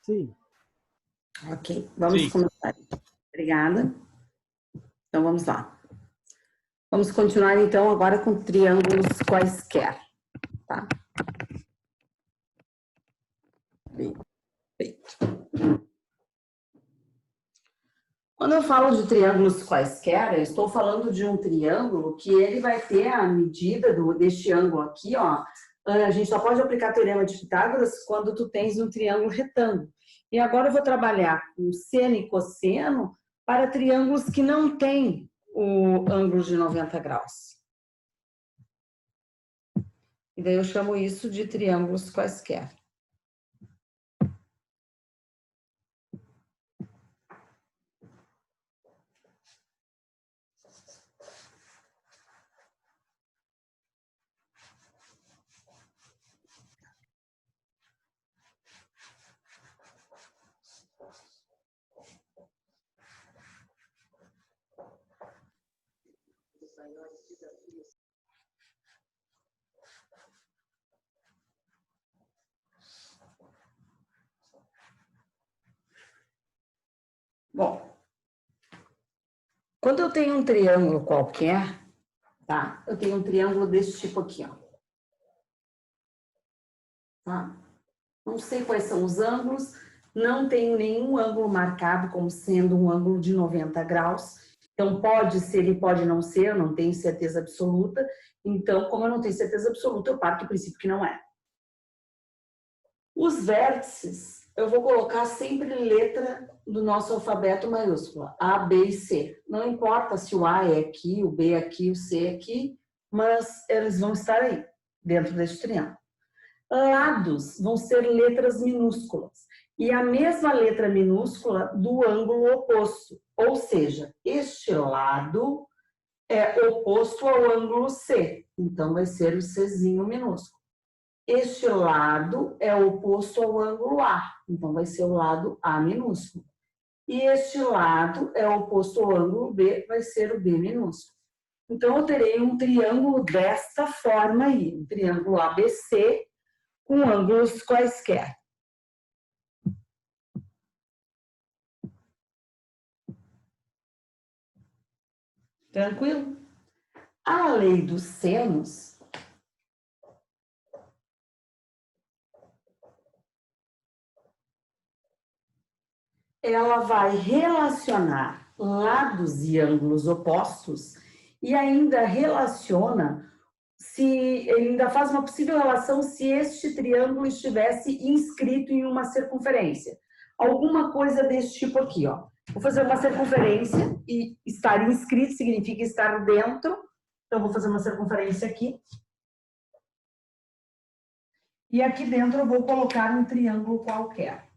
Sim. Ok, vamos Sim. começar. Obrigada. Então, vamos lá. Vamos continuar, então, agora com triângulos quaisquer, tá? Perfeito. Quando eu falo de triângulos quaisquer, eu estou falando de um triângulo que ele vai ter a medida deste ângulo aqui, ó. A gente só pode aplicar teorema de Pitágoras quando tu tens um triângulo retângulo. E agora eu vou trabalhar com seno e cosseno para triângulos que não têm o ângulo de 90 graus. E daí eu chamo isso de triângulos quaisquer. Bom, quando eu tenho um triângulo qualquer, tá? Eu tenho um triângulo desse tipo aqui, ó. Tá? Não sei quais são os ângulos, não tenho nenhum ângulo marcado como sendo um ângulo de 90 graus. Então, pode ser e pode não ser, eu não tenho certeza absoluta. Então, como eu não tenho certeza absoluta, eu parto do princípio que não é. Os vértices, eu vou colocar sempre letra do nosso alfabeto maiúscula, A, B e C. Não importa se o A é aqui, o B é aqui, o C é aqui, mas eles vão estar aí, dentro deste triângulo. Lados vão ser letras minúsculas. E a mesma letra minúscula do ângulo oposto. Ou seja, este lado é oposto ao ângulo C. Então, vai ser o Czinho minúsculo. Este lado é oposto ao ângulo A. Então, vai ser o lado A minúsculo. E este lado é oposto ao ângulo B, vai ser o B minúsculo. Então, eu terei um triângulo desta forma aí. Um triângulo ABC com ângulos quaisquer. Tranquilo? A lei dos senos ela vai relacionar lados e ângulos opostos e ainda relaciona ainda faz uma possível relação se este triângulo estivesse inscrito em uma circunferência. Alguma coisa desse tipo aqui, ó. Vou fazer uma circunferência e estar inscrito significa estar dentro. Então, vou fazer uma circunferência aqui. E aqui dentro eu vou colocar um triângulo qualquer.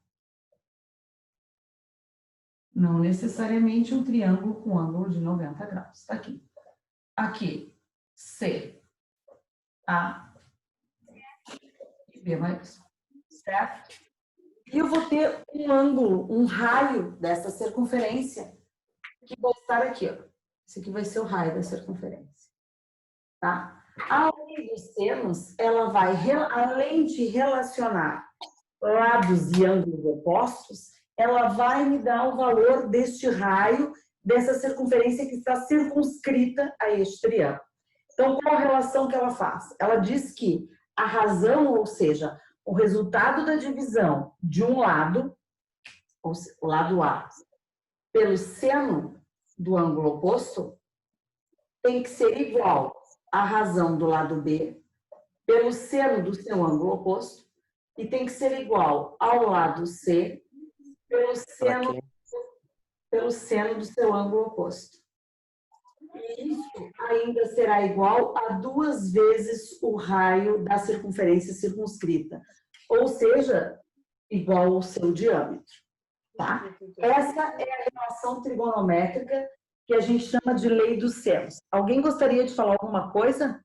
Não necessariamente um triângulo com ângulo de 90 graus. Está aqui. Aqui, C, A e B maiúsculo. Certo? E eu vou ter um ângulo, um raio dessa circunferência que vai estar aqui, ó. Esse aqui vai ser o raio da circunferência. Tá? A lei dos senos, ela vai, além de relacionar lados e ângulos opostos, ela vai me dar o valor deste raio, dessa circunferência que está circunscrita a este triângulo. Então, qual a relação que ela faz? Ela diz que a razão, ou seja, o resultado da divisão de um lado, o lado A, pelo seno do ângulo oposto, tem que ser igual à razão do lado B, pelo seno do seu ângulo oposto, e tem que ser igual ao lado C, pelo seno do seu ângulo oposto. E isso ainda será igual a 2 vezes o raio da circunferência circunscrita, ou seja, igual ao seu diâmetro. Tá? Essa é a relação trigonométrica que a gente chama de lei dos senos. Alguém gostaria de falar alguma coisa?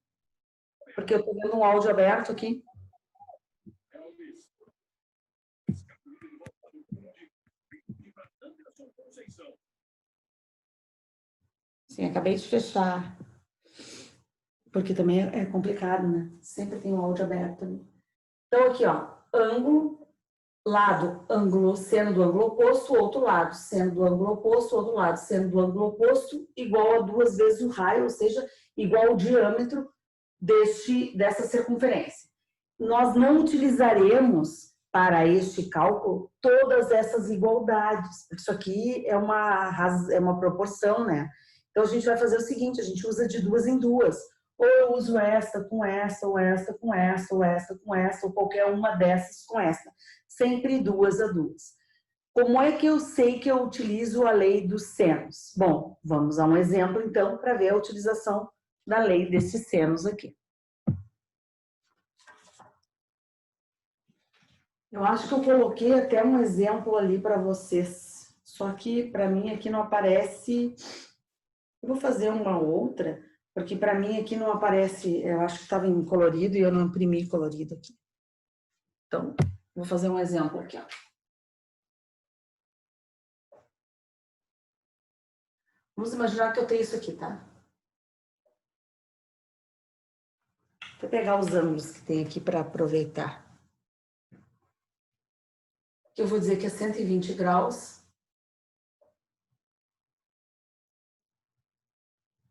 Porque eu estou vendo um áudio aberto aqui. Sim, acabei de fechar. Porque também é complicado, né? Sempre tem um áudio aberto ali. Então, aqui, ó, ângulo lado, ângulo, seno do ângulo oposto, outro lado, seno do ângulo oposto, outro lado, seno do ângulo oposto, igual a 2 vezes o raio, ou seja, igual ao diâmetro dessa circunferência. Nós não utilizaremos para este cálculo todas essas igualdades, porque isso aqui é uma proporção, né? Então a gente vai fazer o seguinte, a gente usa de 2 em 2. Ou eu uso esta com esta, ou esta com esta, ou esta com esta, ou qualquer uma dessas com esta. Sempre 2 a 2. Como é que eu sei que eu utilizo a lei dos senos? Bom, vamos a um exemplo então para ver a utilização da lei desses senos aqui. Eu acho que eu coloquei até um exemplo ali para vocês, só que para mim aqui não aparece. Eu vou fazer uma outra, porque para mim aqui não aparece, eu acho que estava em colorido e eu não imprimi colorido aqui. Então, vou fazer um exemplo aqui, ó. Vamos imaginar que eu tenho isso aqui, tá? Vou pegar os ângulos que tem aqui para aproveitar. Eu vou dizer que é 120 graus.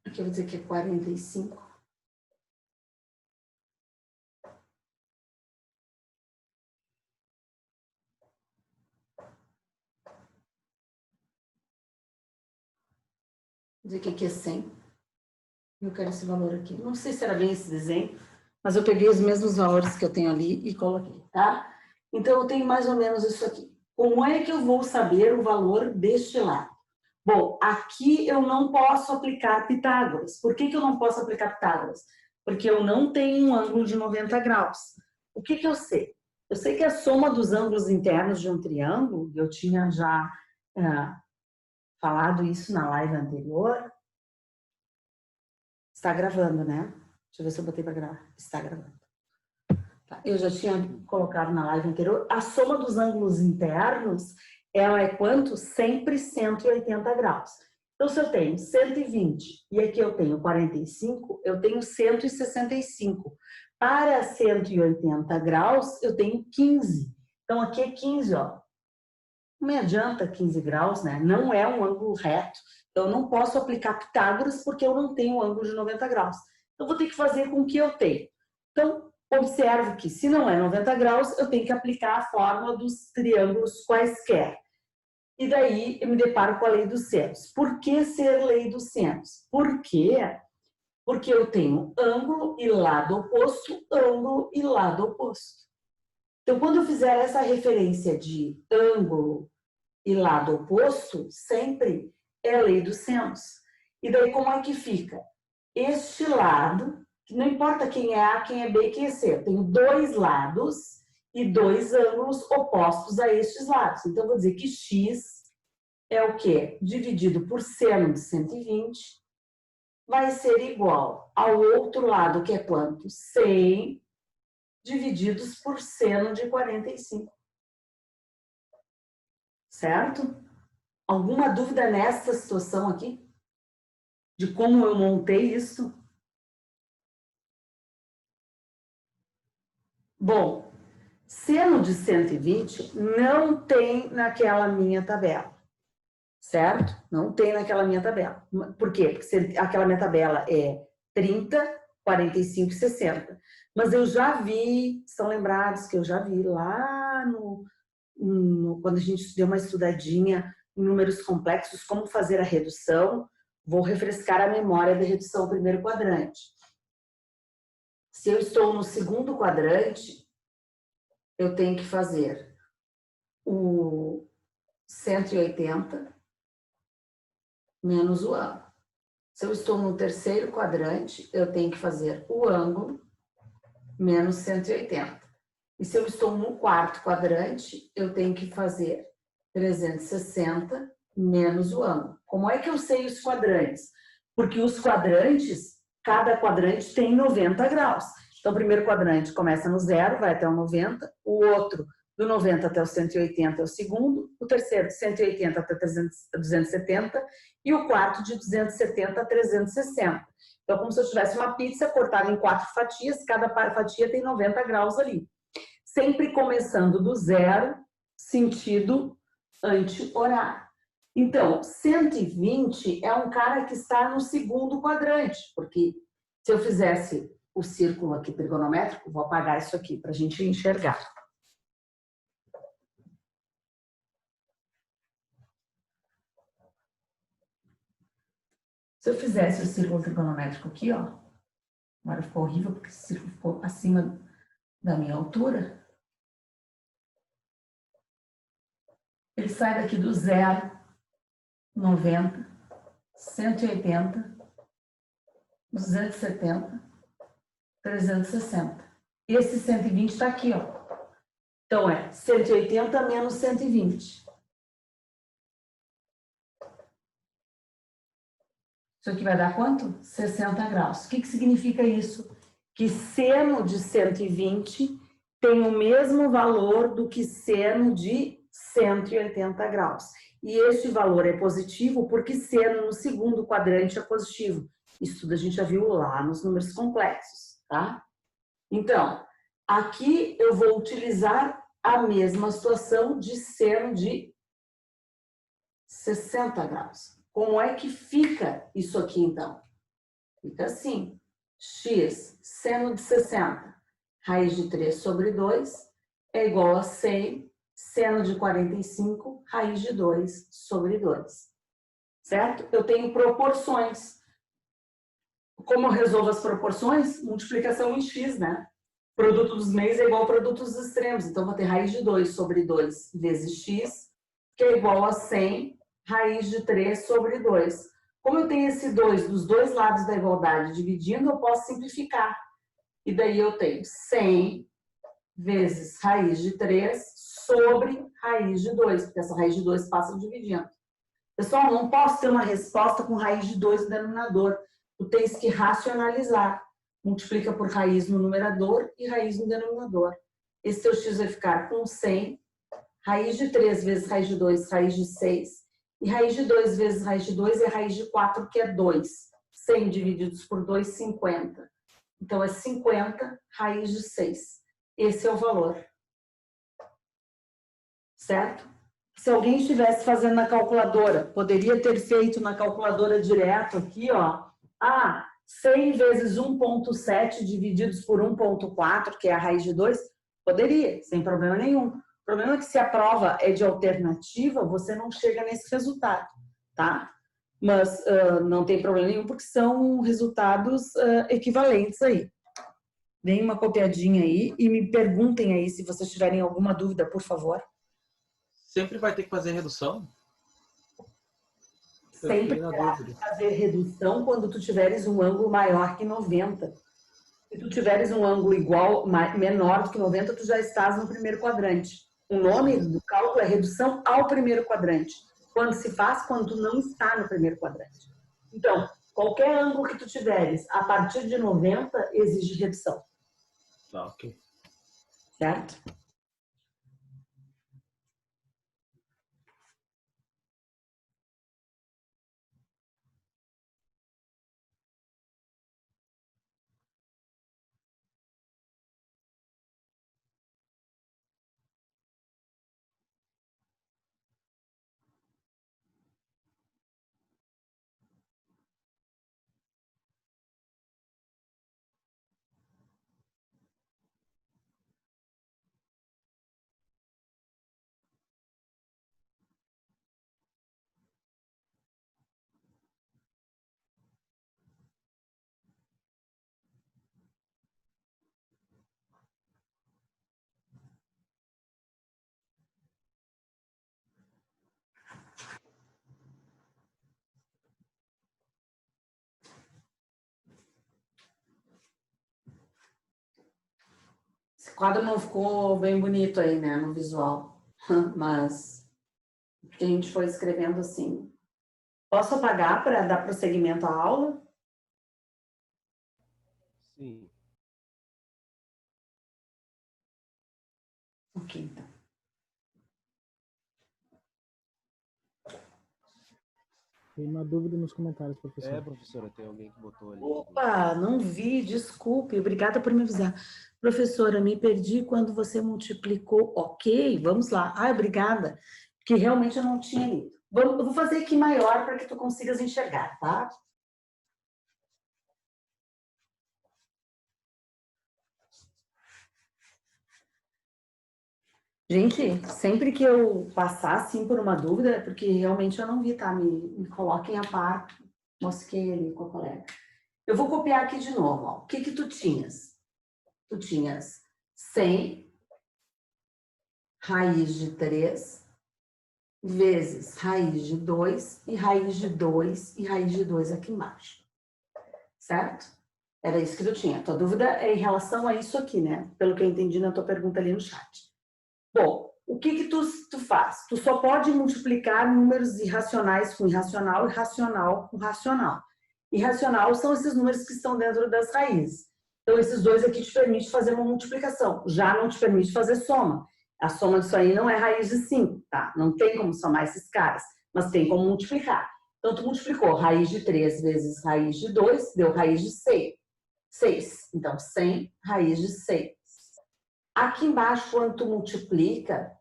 Aqui eu vou dizer que é 45. Vou dizer que aqui é 100. Eu quero esse valor aqui. Não sei se era bem esse desenho, mas eu peguei os mesmos valores que eu tenho ali e coloquei, tá? Então, eu tenho mais ou menos isso aqui. Como é que eu vou saber o valor deste lado? Bom, aqui eu não posso aplicar Pitágoras. Por que eu não posso aplicar Pitágoras? Porque eu não tenho um ângulo de 90 graus. O que eu sei? Eu sei que a soma dos ângulos internos de um triângulo, eu tinha já falado isso na live anterior. Está gravando, né? Deixa eu ver se eu botei para gravar. Está gravando. Tá. Eu já tinha colocado na live anterior. A soma dos ângulos internos, ela é quanto? Sempre 180 graus. Então, se eu tenho 120 e aqui eu tenho 45, eu tenho 165. Para 180 graus, eu tenho 15. Então, aqui é 15, ó. Não me adianta 15 graus, né? Não é um ângulo reto. Então, eu não posso aplicar Pitágoras porque eu não tenho um ângulo de 90 graus. Então, vou ter que fazer com o que eu tenho. Então, observo que se não é 90 graus, eu tenho que aplicar a fórmula dos triângulos quaisquer. E daí, eu me deparo com a lei dos senos. Por que ser lei dos senos? Por quê? Porque eu tenho ângulo e lado oposto, ângulo e lado oposto. Então, quando eu fizer essa referência de ângulo e lado oposto, sempre é a lei dos senos. E daí, como é que fica? Este lado, que não importa quem é A, quem é B e quem é C, eu tenho 2 lados e 2 ângulos opostos a estes lados. Então, eu vou dizer que X é o quê? Dividido por seno de 120 vai ser igual ao outro lado, que é quanto? 100 divididos por seno de 45. Certo? Alguma dúvida nessa situação aqui? De como eu montei isso? Bom, seno de 120 não tem naquela minha tabela, certo? Não tem naquela minha tabela. Por quê? Porque aquela minha tabela é 30, 45 e 60. Mas eu já vi, estão lembrados que eu já vi lá quando a gente deu uma estudadinha em números complexos, como fazer a redução. Vou refrescar a memória da redução primeiro quadrante. Se eu estou no segundo quadrante, eu tenho que fazer o 180 menos o ângulo. Se eu estou no terceiro quadrante, eu tenho que fazer o ângulo menos 180. E se eu estou no quarto quadrante, eu tenho que fazer 360 menos o ângulo. Como é que eu sei os quadrantes? Porque os quadrantes, cada quadrante tem 90 graus. Então, o primeiro quadrante começa no 0, vai até o 90. O outro, do 90 até o 180 é o segundo. O terceiro, de 180 até 270. E o quarto, de 270 a 360. Então, como se eu tivesse uma pizza cortada em 4 fatias, cada fatia tem 90 graus ali. Sempre começando do 0 sentido anti-horário. Então, 120 é um cara que está no segundo quadrante, porque se eu fizesse o círculo aqui trigonométrico, vou apagar isso aqui para a gente enxergar. Se eu fizesse o círculo trigonométrico aqui, ó, agora ficou horrível porque esse círculo ficou acima da minha altura. Ele sai daqui do 0, 90, 180, 270, 360. Esse 120 está aqui, ó. Então, é 180 menos 120. Isso aqui vai dar quanto? 60 graus. O que significa isso? Que seno de 120 tem o mesmo valor do que seno de 180 graus. E este valor é positivo porque seno no segundo quadrante é positivo. Isso tudo a gente já viu lá nos números complexos, tá? Então, aqui eu vou utilizar a mesma situação de seno de 60 graus. Como é que fica isso aqui, então? Fica assim, x seno de 60, raiz de 3 sobre 2, é igual a 100 seno de 45, raiz de 2 sobre 2. Certo? Eu tenho proporções. Como eu resolvo as proporções? Multiplicação em x, né? Produto dos meios é igual ao produto dos extremos. Então, vou ter raiz de 2 sobre 2 vezes x, que é igual a 100 raiz de 3 sobre 2. Como eu tenho esse 2 dos dois lados da igualdade dividindo, eu posso simplificar. E daí eu tenho 100 vezes raiz de 3 sobre raiz de 2, porque essa raiz de 2 passa dividindo. Pessoal, não posso ter uma resposta com raiz de 2 no denominador. Tu tens que racionalizar. Multiplica por raiz no numerador e raiz no denominador. Esse teu x vai ficar com 100, raiz de 3 vezes raiz de 2, raiz de 6, e raiz de 2 vezes raiz de 2 é raiz de 4, que é 2. 100 divididos por 2, 50. Então, é 50 raiz de 6. Esse é o valor. Certo? Se alguém estivesse fazendo na calculadora, poderia ter feito na calculadora direto aqui, ó. 100 vezes 1,7 divididos por 1,4, que é a raiz de 2, poderia, sem problema nenhum. O problema é que se a prova é de alternativa, você não chega nesse resultado, tá? Mas não tem problema nenhum, porque são resultados equivalentes aí. Deem uma copiadinha aí e me perguntem aí se vocês tiverem alguma dúvida, por favor. Sempre vai ter que fazer redução? Sempre terá que fazer redução quando tu tiveres um ângulo maior que 90. Se tu tiveres um ângulo igual, menor do que 90, tu já estás no primeiro quadrante. O nome do cálculo é redução ao primeiro quadrante. Quando se faz, quando tu não está no primeiro quadrante. Então, qualquer ângulo que tu tiveres a partir de 90 exige redução. Tá, ok. Certo? Esse quadro não ficou bem bonito aí, né, no visual. Mas a gente foi escrevendo assim. Posso apagar para dar prosseguimento à aula? Sim. Ok, então. Tem uma dúvida nos comentários, professor. Professora, tem alguém que botou ali. Opa, não vi, desculpe, obrigada por me avisar. Professora, me perdi quando você multiplicou, ok, vamos lá. Ah, obrigada, porque realmente eu não tinha lido. Eu vou fazer aqui maior para que tu consigas enxergar, tá? Gente, sempre que eu passar assim por uma dúvida, é porque realmente eu não vi, tá? Me coloquem a par, mosquei ali com a colega. Eu vou copiar aqui de novo, ó. O que que tu tinhas? Tu tinhas 100 raiz de 3 vezes raiz de 2 e raiz de 2 e raiz de 2 aqui embaixo. Certo? Era isso que tu tinha. Tua dúvida é em relação a isso aqui, né? Pelo que eu entendi na tua pergunta ali no chat. Bom, o que que tu faz? Tu só pode multiplicar números irracionais com irracional e racional com racional. Irracional são esses números que estão dentro das raízes. Então, esses dois aqui te permitem fazer uma multiplicação. Já não te permite fazer soma. A soma disso aí não é raiz de 5, tá? Não tem como somar esses caras, mas tem como multiplicar. Então, tu multiplicou raiz de 3 vezes raiz de 2, deu raiz de 6. Então, 100 raiz de 6. Aqui embaixo, quando tu multiplica,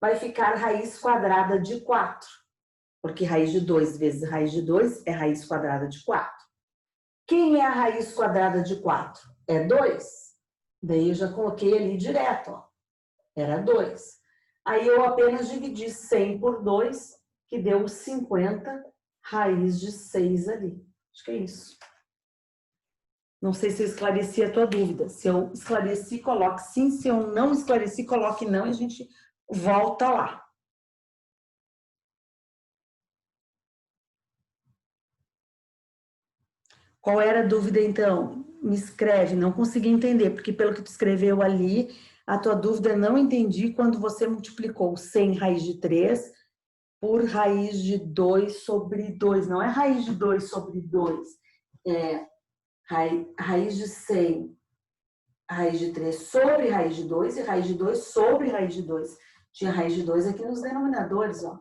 vai ficar raiz quadrada de 4. Porque raiz de 2 vezes raiz de 2 é raiz quadrada de 4. Quem é a raiz quadrada de 4? É 2. Daí eu já coloquei ali direto, ó. Era 2. Aí eu apenas dividi 100 por 2, que deu 50 raiz de 6 ali. Acho que é isso. Não sei se eu esclareci a tua dúvida. Se eu esclareci, coloque sim. Se eu não esclareci, coloque não e a gente volta lá. Qual era a dúvida, então? Me escreve. Não consegui entender, porque pelo que tu escreveu ali, a tua dúvida não entendi quando você multiplicou 100 raiz de 3 por raiz de 2 sobre 2. Não é raiz de 2 sobre 2. É raiz de 100, raiz de 3 sobre raiz de 2 e raiz de 2 sobre raiz de 2. Tinha raiz de 2 aqui nos denominadores, ó.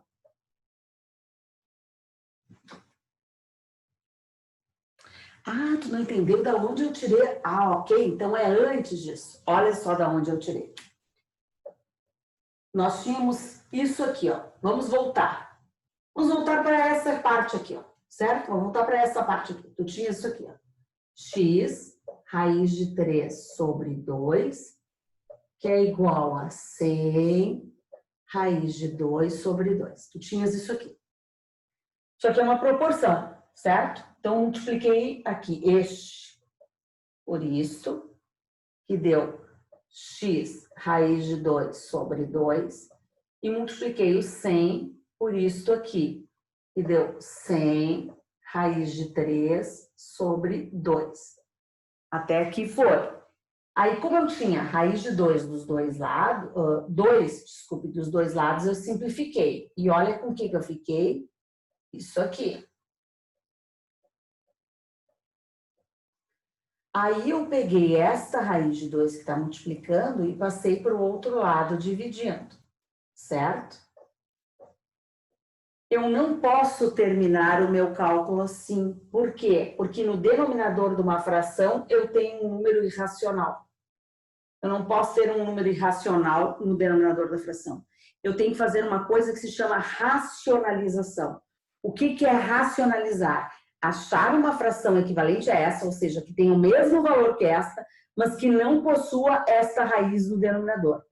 Ah, tu não entendeu da onde eu tirei? Ah, ok, então é antes disso. Olha só da onde eu tirei. Nós tínhamos isso aqui, ó. Vamos voltar. Vamos voltar para essa parte aqui, ó. Certo? Vamos voltar para essa parte aqui. Tu tinha isso aqui, ó. X raiz de 3 sobre 2, que é igual a 100 raiz de 2 sobre 2. Tu tinhas isso aqui. Isso aqui é uma proporção, certo? Então, multipliquei aqui este por isso, que deu x raiz de 2 sobre 2, e multipliquei o 100 por isto aqui, que deu 100 raiz de 3 sobre 2. Até aqui foi. Aí, como eu tinha raiz de 2 dos dois lados, dos dois lados, eu simplifiquei. E olha com o que eu fiquei. Isso aqui. Aí eu peguei esta raiz de 2 que está multiplicando e passei para o outro lado dividindo, certo? Eu não posso terminar o meu cálculo assim. Por quê? Porque no denominador de uma fração eu tenho um número irracional. Eu não posso ter um número irracional no denominador da fração. Eu tenho que fazer uma coisa que se chama racionalização. O que é racionalizar? Achar uma fração equivalente a essa, ou seja, que tenha o mesmo valor que esta, mas que não possua esta raiz no denominador.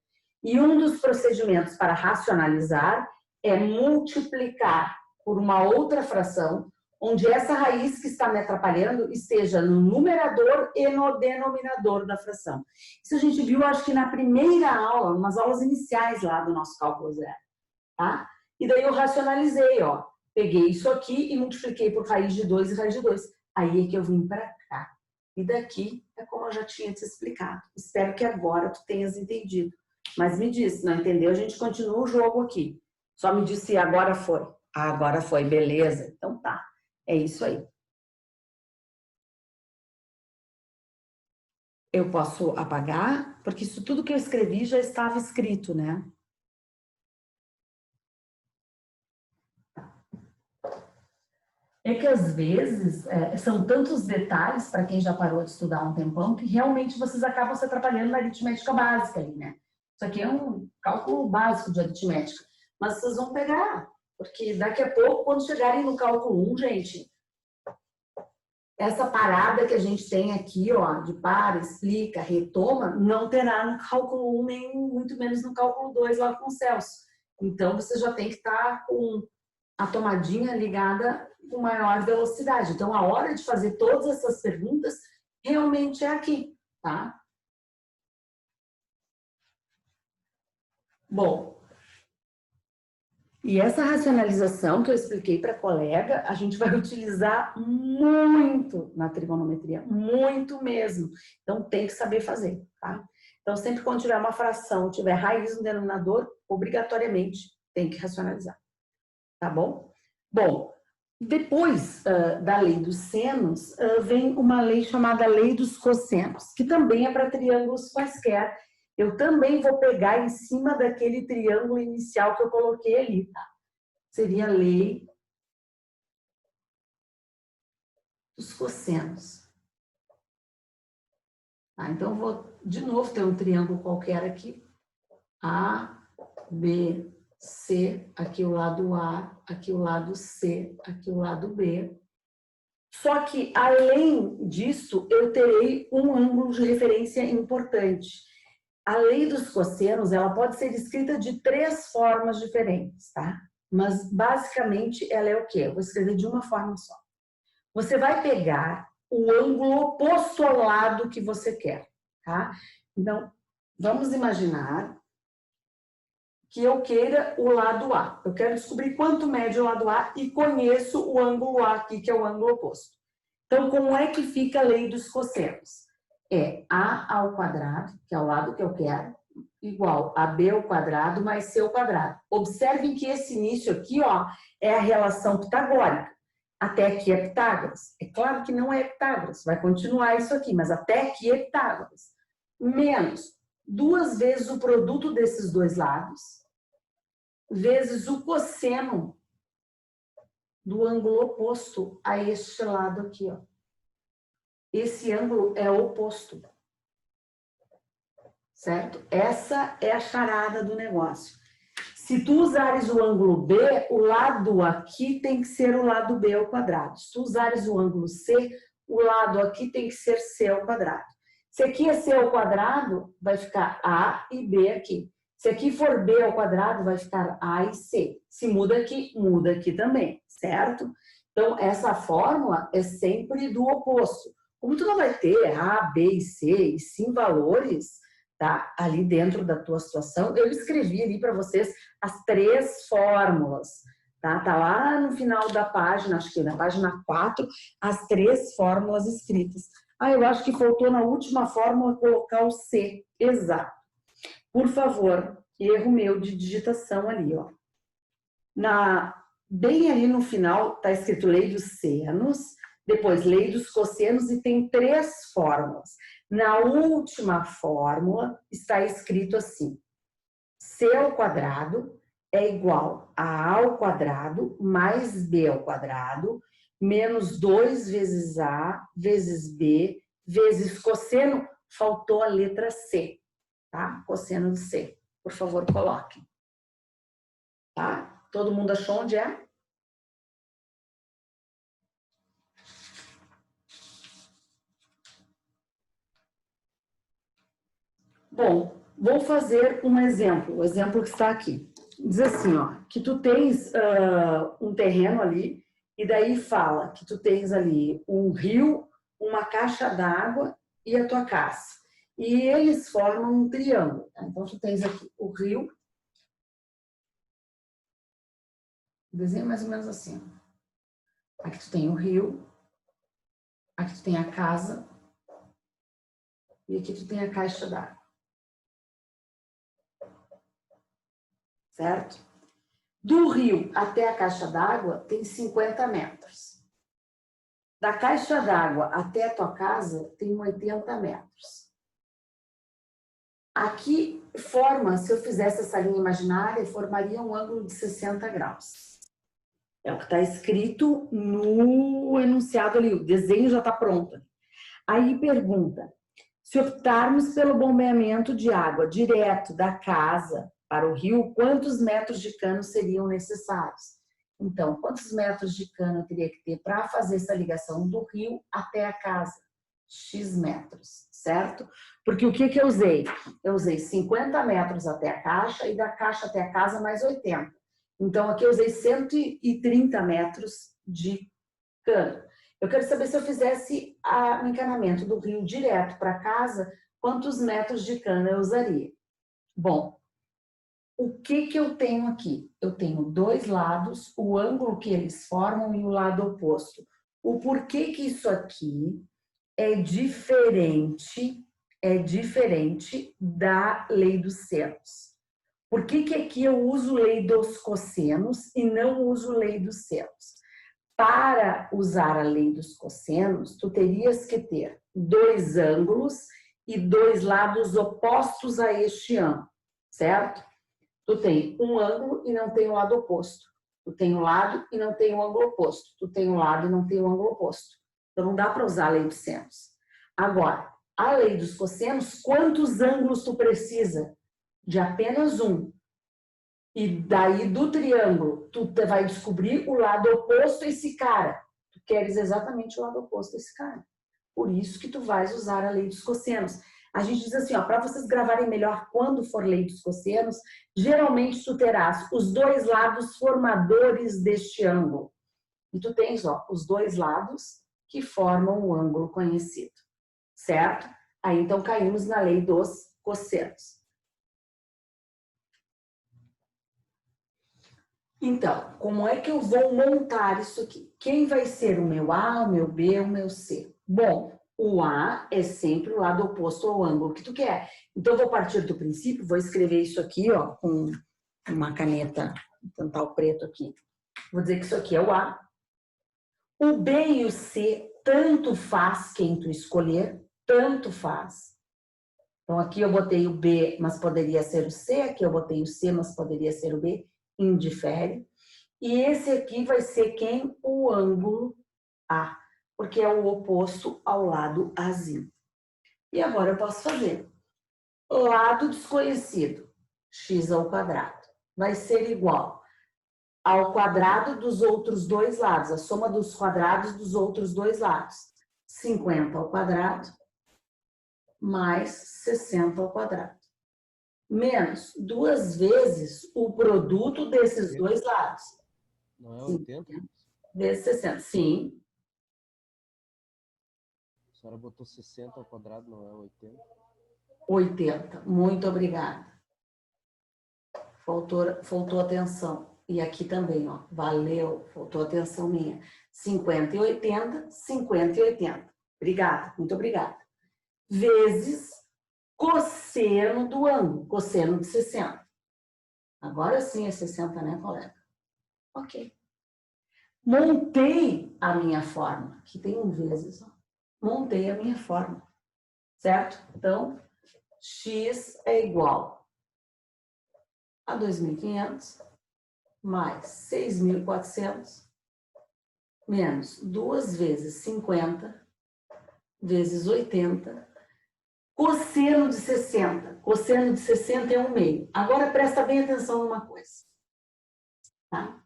E um dos procedimentos para racionalizar é multiplicar por uma outra fração, onde essa raiz que está me atrapalhando esteja no numerador e no denominador da fração. Isso a gente viu, acho que na primeira aula, umas aulas iniciais lá do nosso cálculo zero, tá? E daí eu racionalizei, ó. Peguei isso aqui e multipliquei por raiz de 2 e raiz de 2. Aí é que eu vim para cá. E daqui é como eu já tinha te explicado. Espero que agora tu tenhas entendido. Mas me diz, se não entendeu, a gente continua o jogo aqui. Só me disse agora foi. Ah, agora foi, beleza. Então tá. É isso aí. Eu posso apagar? Porque isso tudo que eu escrevi já estava escrito, né? É que às vezes são tantos detalhes para quem já parou de estudar há um tempão que realmente vocês acabam se atrapalhando na aritmética básica ali, né? Isso aqui é um cálculo básico de aritmética, mas vocês vão pegar, porque daqui a pouco, quando chegarem no cálculo 1, gente, essa parada que a gente tem aqui, ó, de para, explica, retoma, não terá no cálculo 1, nem muito menos no cálculo 2 lá com o Celso. Então, você já tem que estar com a tomadinha ligada com maior velocidade. Então, a hora de fazer todas essas perguntas realmente é aqui, tá? Bom, e essa racionalização que eu expliquei para a colega, a gente vai utilizar muito na trigonometria, muito mesmo. Então, tem que saber fazer, tá? Então, sempre quando tiver uma fração, tiver raiz no denominador, obrigatoriamente tem que racionalizar, tá bom? Bom, depois da lei dos senos, vem uma lei chamada lei dos cossenos, que também é para triângulos quaisquer. Eu também vou pegar em cima daquele triângulo inicial que eu coloquei ali, tá? Seria a lei dos cossenos. Tá? Então, eu vou de novo ter um triângulo qualquer aqui. A, B, C, aqui o lado A, aqui o lado C, aqui o lado B. Só que, além disso, eu terei um ângulo de referência importante. A lei dos cossenos, ela pode ser escrita de 3 formas diferentes, tá? Mas, basicamente, ela é o quê? Eu vou escrever de uma forma só. Você vai pegar o ângulo oposto ao lado que você quer, tá? Então, vamos imaginar que eu queira o lado A. Eu quero descobrir quanto mede o lado A e conheço o ângulo A aqui, que é o ângulo oposto. Então, como é que fica a lei dos cossenos? É A ao quadrado, que é o lado que eu quero, igual a B ao quadrado mais C ao quadrado. Observem que esse início aqui, ó, é a relação pitagórica. Até aqui é Pitágoras. É claro que não é Pitágoras, vai continuar isso aqui, mas até aqui é Pitágoras. Menos 2 vezes o produto desses dois lados, vezes o cosseno do ângulo oposto a este lado aqui, ó. Esse ângulo é oposto, certo? Essa é a charada do negócio. Se tu usares o ângulo B, o lado aqui tem que ser o lado B ao quadrado. Se tu usares o ângulo C, o lado aqui tem que ser C ao quadrado. Se aqui é C ao quadrado, vai ficar A e B aqui. Se aqui for B ao quadrado, vai ficar A e C. Se muda aqui também, certo? Então, essa fórmula é sempre do oposto. Como tu não vai ter A, B e C, e sim valores, tá? Ali dentro da tua situação, eu escrevi ali para vocês as 3 fórmulas, tá? Tá lá no final da página, acho que na página 4, as 3 fórmulas escritas. Ah, eu acho que faltou na última fórmula colocar o C, exato. Por favor, erro meu de digitação ali, ó. Bem ali no final tá escrito lei dos senos, depois lei dos cossenos e tem 3 fórmulas. Na última fórmula está escrito assim: C ao quadrado é igual a A ao quadrado mais B ao quadrado menos 2 vezes A vezes B vezes cosseno, faltou a letra C, tá? Cosseno de C. Por favor, coloquem. Tá? Todo mundo achou onde é? Bom, vou fazer um exemplo, o exemplo que está aqui. Diz assim, ó, que tu tens um terreno ali, e daí fala que tu tens ali um rio, uma caixa d'água e a tua casa. E eles formam um triângulo. Tá? Então, tu tens aqui o rio, desenho mais ou menos assim. Aqui tu tem o rio, aqui tu tem a casa, e aqui tu tem a caixa d'água. Certo? Do rio até a caixa d'água tem 50 metros. Da caixa d'água até a tua casa tem 80 metros. Aqui forma, se eu fizesse essa linha imaginária, formaria um ângulo de 60 graus. É o que está escrito no enunciado ali, o desenho já está pronto. Aí pergunta, se optarmos pelo bombeamento de água direto da casa para o rio, quantos metros de cano seriam necessários? Então, quantos metros de cano eu teria que ter para fazer essa ligação do rio até a casa? X metros, certo? Porque o que eu usei? Eu usei 50 metros até a caixa e da caixa até a casa mais 80. Então, aqui eu usei 130 metros de cano. Eu quero saber se eu fizesse o encanamento do rio direto para casa, quantos metros de cano eu usaria? Bom, o que eu tenho aqui? Eu tenho dois lados, o ângulo que eles formam e o lado oposto. O porquê que isso aqui é diferente da lei dos senos. Por que aqui eu uso lei dos cossenos e não uso lei dos senos? Para usar a lei dos cossenos, tu terias que ter dois ângulos e dois lados opostos a este ângulo, certo? Tu tem um ângulo e não tem o lado oposto. Tu tem um lado e não tem o ângulo oposto. Tu tem um lado e não tem o ângulo oposto. Então, não dá para usar a lei dos senos. Agora, a lei dos cossenos, quantos ângulos tu precisa? De apenas um. E daí, do triângulo, tu vai descobrir o lado oposto a esse cara. Tu queres exatamente o lado oposto a esse cara. Por isso que tu vais usar a lei dos cossenos. A gente diz assim, ó, para vocês gravarem melhor quando for lei dos cossenos, geralmente tu terás os dois lados formadores deste ângulo. E tu tens, ó, os dois lados que formam o ângulo conhecido, certo? Aí, então, caímos na lei dos cossenos. Então, como é que eu vou montar isso aqui? Quem vai ser o meu A, o meu B, o meu C? Bom, o A é sempre o lado oposto ao ângulo que tu quer. Então, eu vou partir do princípio, vou escrever isso aqui, ó, com uma caneta, tantal preto aqui. Vou dizer que isso aqui é o A. O B e o C, tanto faz quem tu escolher, tanto faz. Então, aqui eu botei o B, mas poderia ser o C. Aqui eu botei o C, mas poderia ser o B. Indifere. E esse aqui vai ser quem? O ângulo A, porque é o oposto ao lado Azinho. E agora eu posso fazer. Lado desconhecido, x ao quadrado, vai ser igual ao quadrado dos outros dois lados, a soma dos quadrados dos outros dois lados. 50 ao quadrado mais 60 ao quadrado. Menos 2 vezes o produto desses dois lados. Não é 80? Vezes 60, sim. A senhora botou 60 ao quadrado, não é 80? 80, muito obrigada. Faltou atenção. E aqui também, ó, valeu, faltou atenção minha. 50 e 80, 50 e 80. Obrigada, muito obrigada. Vezes cosseno do ângulo, cosseno de 60. Agora sim é 60, né, colega? Ok. Montei a minha forma. Aqui tem um vezes, ó. Montei a minha forma, certo? Então, x é igual a 2.500 mais 6.400 menos 2 vezes 50 vezes 80. Cosseno de 60. Cosseno de 60 é 1/2. Agora, presta bem atenção numa coisa. Tá?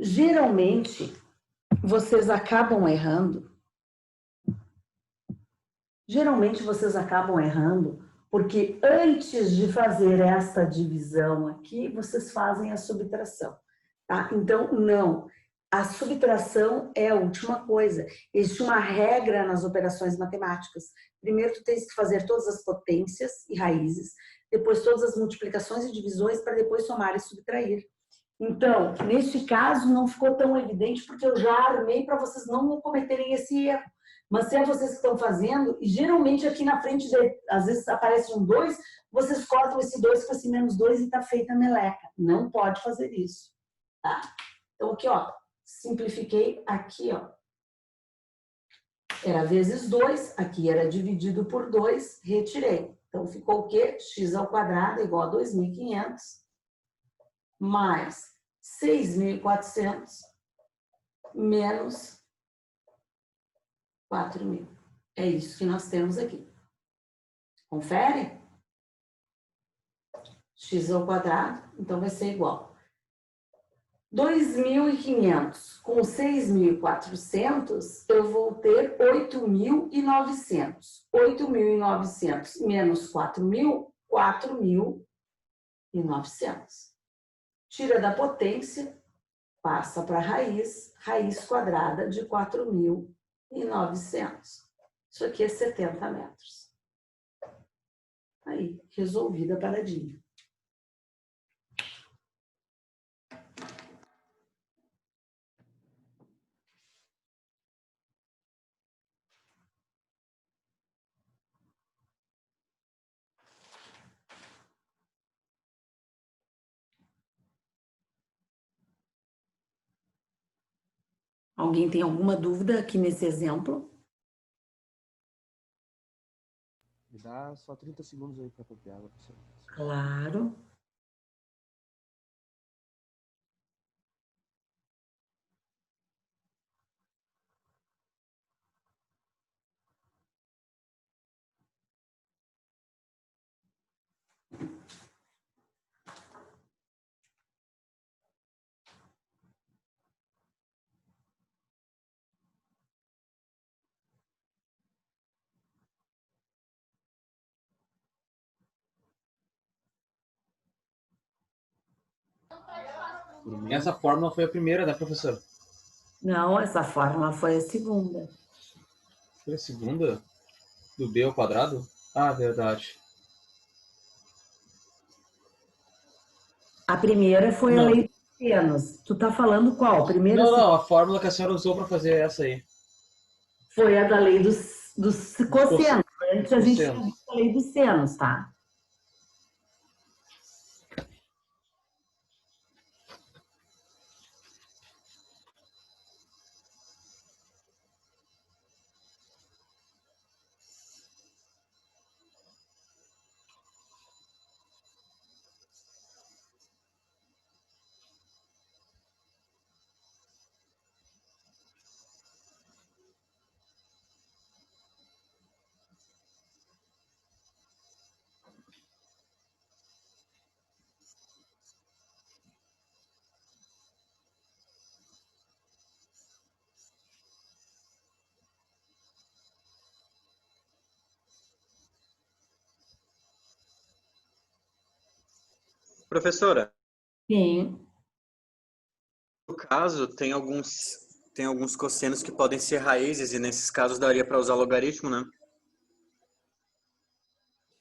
Geralmente, vocês acabam errando. Porque antes de fazer esta divisão aqui, vocês fazem a subtração. Tá? Então, não. A subtração é a última coisa. Existe uma regra nas operações matemáticas. Primeiro, tu tens que fazer todas as potências e raízes, depois todas as multiplicações e divisões, para depois somar e subtrair. Então, neste caso, não ficou tão evidente, porque eu já armei para vocês não cometerem esse erro. Mas se é vocês que estão fazendo, e geralmente aqui na frente, às vezes aparece um 2, vocês cortam esse 2 com esse menos 2 e está feita a meleca. Não pode fazer isso. Tá? Então, aqui, ó, simplifiquei aqui, ó. Era vezes 2, aqui era dividido por 2, retirei. Então, ficou o quê? X ao quadrado igual a 2.500 mais 6.400 menos 4.000. É isso que nós temos aqui. Confere? X ao quadrado, então vai ser igual. 2.500 com 6.400, eu vou ter 8.900. 8.900 menos 4.000, 4.900. Tira da potência, passa para a raiz quadrada de 4.900. Isso aqui é 70 metros. Aí, resolvida a paradinha. Alguém tem alguma dúvida aqui nesse exemplo? Me dá só 30 segundos aí para copiar, professor. Claro. Essa fórmula foi a primeira, né, professor? Não, essa fórmula foi a segunda. Foi a segunda? Do B ao quadrado? Ah, verdade. A primeira foi a lei dos senos. Tu tá falando qual? Primeira Não, a fórmula que a senhora usou para fazer essa aí. foi a da lei dos cossenos. Antes a gente tinha cossenos. visto a lei dos senos, tá? Professora, Sim. no caso, tem alguns cossenos que podem ser raízes, e nesses casos daria para usar logaritmo, né?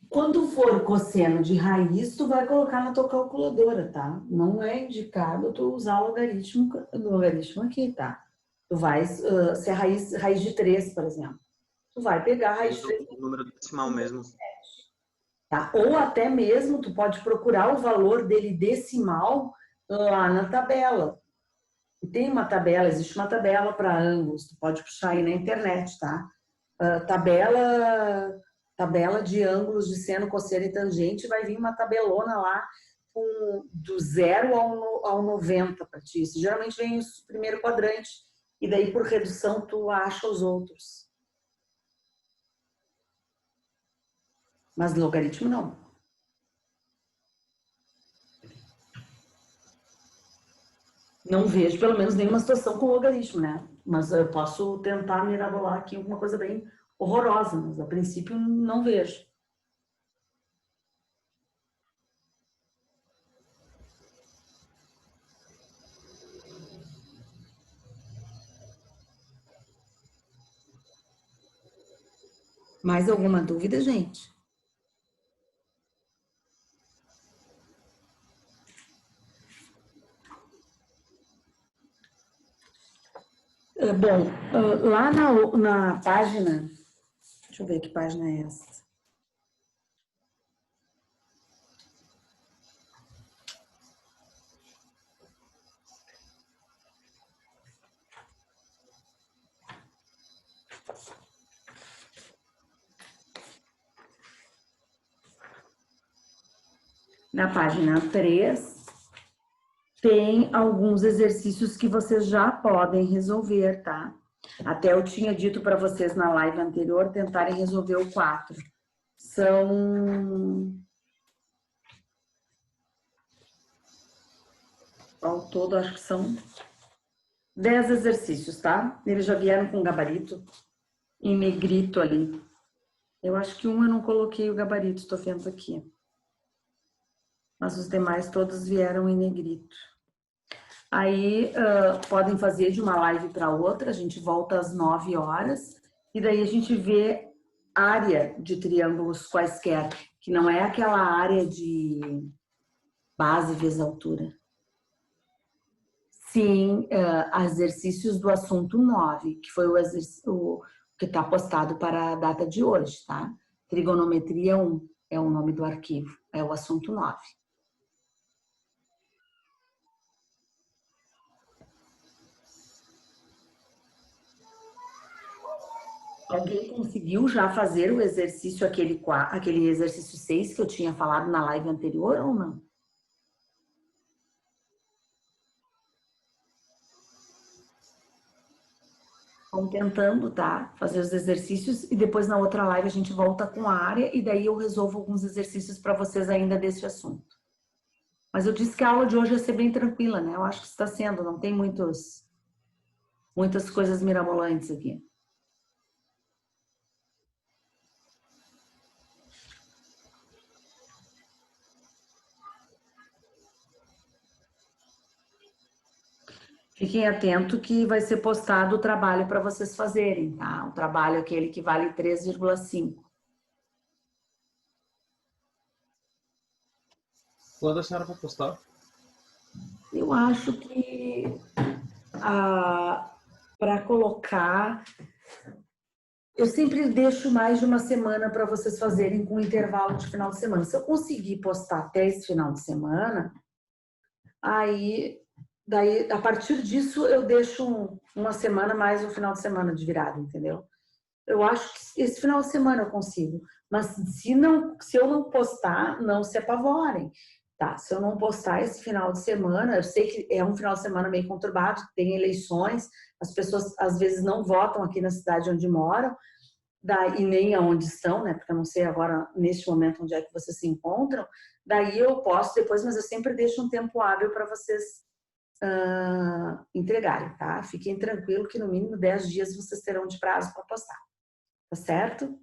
Quando for cosseno de raiz, tu vai colocar na tua calculadora, tá? Não é indicado tu usar o logaritmo aqui, tá? Tu vai, se é raiz de 3, por exemplo. Tu vai pegar a raiz de 3, O número decimal mesmo. tá? Ou até mesmo tu pode procurar o valor dele decimal lá na tabela. E tem uma tabela, existe uma tabela para ângulos, tu pode puxar aí na internet, tá? Tabela de ângulos de seno, cosseno e tangente, vai vir uma tabelona lá do 0 ao 90 para ti. Isso geralmente vem o primeiro quadrante, e daí por redução tu acha os outros. Mas logaritmo não. Não vejo, pelo menos, nenhuma situação com logaritmo, né? Mas eu posso tentar mirabolar aqui alguma coisa bem horrorosa, mas a princípio não vejo. Mais alguma dúvida, gente? Bom, lá na página, deixa eu ver que página é essa. Na página 3, tem alguns exercícios que vocês já podem resolver, tá? Até eu tinha dito para vocês na live anterior tentarem resolver o 4. São... Ao todo, acho que são 10 exercícios, tá? Eles já vieram com gabarito em negrito ali. Eu acho que um eu não coloquei o gabarito, estou vendo aqui. Mas os demais todos vieram em negrito. Aí podem fazer de uma live para outra, a gente volta às 9 horas e daí a gente vê área de triângulos quaisquer, que não é aquela área de base vezes altura. Sim, exercícios do assunto 9, que foi o que está postado para a data de hoje, tá? Trigonometria 1 é o nome do arquivo, é o assunto 9. Alguém conseguiu já fazer o exercício, aquele exercício 6 que eu tinha falado na live anterior ou não? Estão tentando, tá? Fazer os exercícios e depois na outra live a gente volta com a área e daí eu resolvo alguns exercícios para vocês ainda desse assunto. Mas eu disse que a aula de hoje ia ser bem tranquila, né? Eu acho que está sendo, não tem muitas coisas mirabolantes aqui. Fiquem atentos que vai ser postado o trabalho para vocês fazerem, tá? O trabalho aquele que vale 3,5. Quando a senhora vai postar? Eu acho que para colocar, eu sempre deixo mais de uma semana para vocês fazerem com intervalo de final de semana. Se eu conseguir postar até esse final de semana, daí a partir disso eu deixo uma semana mais um final de semana de virada, entendeu? Eu acho que esse final de semana eu consigo, mas se eu não postar, não se apavorem. Tá, se eu não postar esse final de semana, eu sei que é um final de semana meio conturbado, tem eleições, as pessoas às vezes não votam aqui na cidade onde moram, e nem aonde estão, né? Porque eu não sei agora, neste momento, onde é que vocês se encontram. Daí eu posto depois, mas eu sempre deixo um tempo hábil para vocês entregarem, tá? Fiquem tranquilos que no mínimo 10 dias vocês terão de prazo para postar, tá certo?